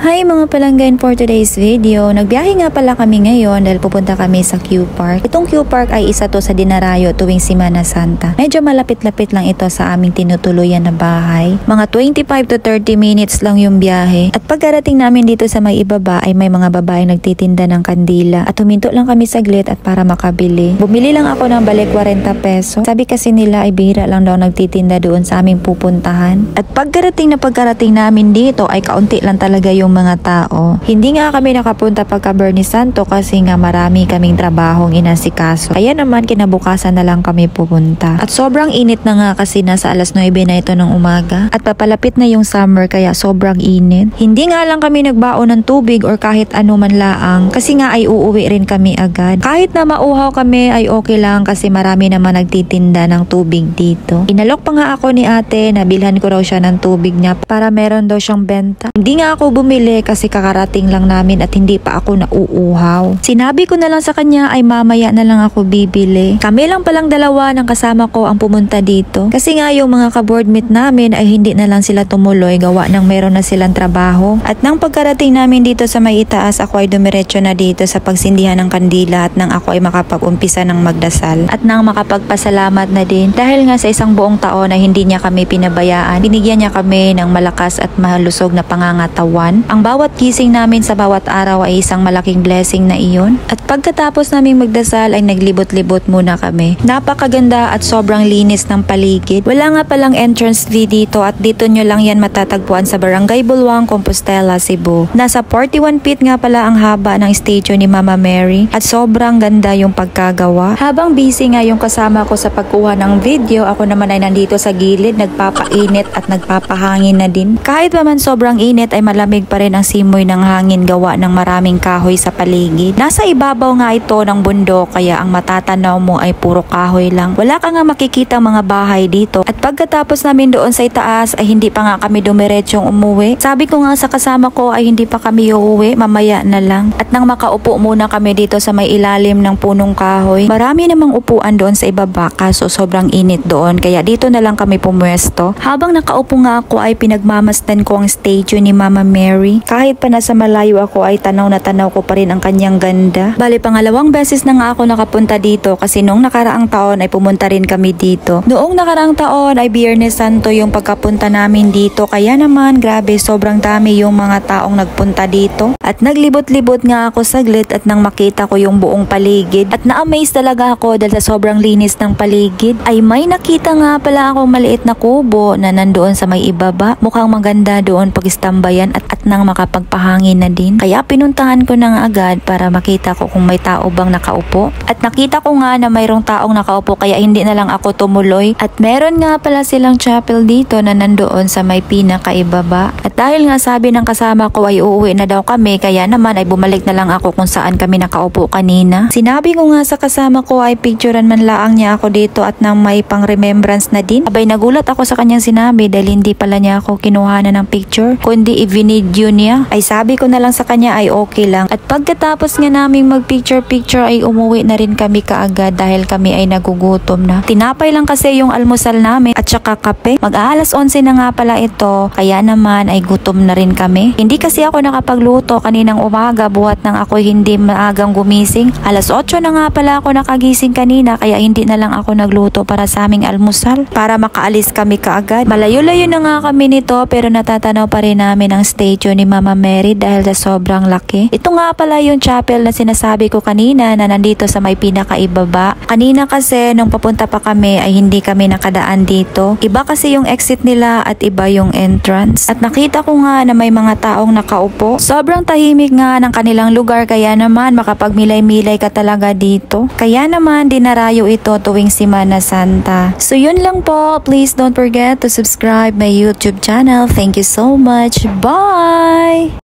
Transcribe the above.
Hi mga palanggan, for today's video, nagbiyahe nga pala kami ngayon dahil pupunta kami sa Q Park. Itong Q Park ay isa to sa dinarayo tuwing Semana Santa. Medyo malapit-lapit lang ito sa aming tinutuluyan na bahay. Mga 25 to 30 minutes lang yung biyahe. At pagkarating namin dito sa may ibaba ay may mga babae nagtitinda ng kandila at huminto lang kami saglit at para makabili. Bumili lang ako ng balik 40 peso. Sabi kasi nila ay bihira lang daw nagtitinda doon sa aming pupuntahan. At pagkarating namin dito ay kaunti lang talaga yung mga tao. Hindi nga kami nakapunta pagka Bernie Santo kasi nga marami kaming trabahong inasikaso. Kaya naman kinabukasan na lang kami pupunta. At sobrang init na nga kasi nasa alas 9 na ito ng umaga. At papalapit na yung summer kaya sobrang init. Hindi nga lang kami nagbaon ng tubig or kahit ano man laang kasi nga ay uuwi rin kami agad. Kahit na mauhaw kami ay okay lang kasi marami naman nagtitinda ng tubig dito. Inalok pa nga ako ni ate na bilhan ko raw siya ng tubig niya para meron daw siyang benta. Hindi nga ako bumili kasi kakarating lang namin at hindi pa ako nauuhaw. Sinabi ko na lang sa kanya ay mamaya na lang ako bibili. Kami lang palang dalawa ng kasama ko ang pumunta dito. Kasi nga yung mga ka-boardmate namin ay hindi na lang sila tumuloy gawa ng meron na silang trabaho. At nang pagkarating namin dito sa may itaas, ako ay dumiretso na dito sa pagsindihan ng kandila at nang ako ay makapag-umpisa ng magdasal. At nang makapagpasalamat na din dahil nga sa isang buong taon na hindi niya kami pinabayaan, binigyan niya kami ng malakas at malusog na pangangatawan. Ang bawat gising namin sa bawat araw ay isang malaking blessing na iyon. At pagkatapos naming magdasal ay naglibot-libot muna kami. Napakaganda at sobrang linis ng paligid. Wala nga palang entrance fee dito at dito nyo lang yan matatagpuan sa Barangay Bulwang, Compostela, Cebu. Nasa 41 feet nga pala ang haba ng statue ni Mama Mary at sobrang ganda yung pagkagawa. Habang busy nga yung kasama ko sa pagkuha ng video, ako naman ay nandito sa gilid nagpapainit at nagpapahangin na din. Kahit naman sobrang init ay malamig pa rin ang simoy ng hangin gawa ng maraming kahoy sa paligid. Nasa ibabaw nga ito ng bundok kaya ang matatanaw mo ay puro kahoy lang. Wala ka nga makikita mga bahay dito. At pagkatapos namin doon sa itaas ay hindi pa nga kami dumiretsyong umuwi. Sabi ko nga sa kasama ko ay hindi pa kami uuwi, mamaya na lang. At nang makaupo muna kami dito sa may ilalim ng punong kahoy, marami namang upuan doon sa ibaba kaso sobrang init doon kaya dito na lang kami pumwesto. Habang nakaupo nga ako ay pinagmamasdan ko ang statue ni Mama Mary. Kahit pa nasa malayo ako ay tanaw na tanaw ko pa rin ang kanyang ganda. Bali pangalawang beses na nga ako nakapunta dito kasi noong nakaraang taon ay pumunta rin kami dito. Noong nakaraang taon ay Biyernes Santo yung pagkapunta namin dito kaya naman grabe sobrang dami yung mga taong nagpunta dito. At naglibot-libot nga ako saglit at nang makita ko yung buong paligid at na-amaze talaga ako dahil sa sobrang linis ng paligid ay may nakita nga pala akong maliit na kubo na nandoon sa may ibaba. Mukhang maganda doon pag-istambayan at nang makapagpahangin na din. Kaya pinuntahan ko na nga agad para makita ko kung may tao bang nakaupo. At nakita ko nga na mayroong taong nakaupo kaya hindi na lang ako tumuloy. At meron nga pala silang chapel dito na nandoon sa may pinakaibaba. At dahil nga sabi ng kasama ko ay uuwi na daw kami kaya naman ay bumalik na lang ako kung saan kami nakaupo kanina. Sinabi ko nga sa kasama ko ay picturean man laang niya ako dito at nang may pang remembrance na din. Abay nagulat ako sa kanyang sinabi dahil hindi pala niya ako kinuhanan ng picture kundi i-video niya. Ay sabi ko na lang sa kanya ay okay lang. At pagkatapos nga naming mag-picture ay umuwi na rin kami kaagad dahil kami ay nagugutom na. Tinapay lang kasi yung almusal namin at saka kape. Mag-aalas 11 na nga pala ito kaya naman ay gutom na rin kami. Hindi kasi ako nakapagluto kaninang umaga buhat nang ako hindi maagang gumising. Alas 8 na nga pala ako nakagising kanina kaya hindi na lang ako nagluto para sa aming almusal para makaalis kami kaagad. Malayo-layo na nga kami nito pero natatanaw pa rin namin ang statue ni Mama Mary dahil sa sobrang laki. Ito nga pala yung chapel na sinasabi ko kanina na nandito sa may pinakaibaba. Kanina kasi nung papunta pa kami ay hindi kami nakadaan dito. Iba kasi yung exit nila at iba yung entrance. At nakita ko nga na may mga taong nakaupo. Sobrang tahimik nga ng kanilang lugar kaya naman makapagmilay-milay ka talaga dito. Kaya naman dinarayo ito tuwing Semana Santa. So yun lang po. Please don't forget to subscribe my YouTube channel. Thank you so much. Bye!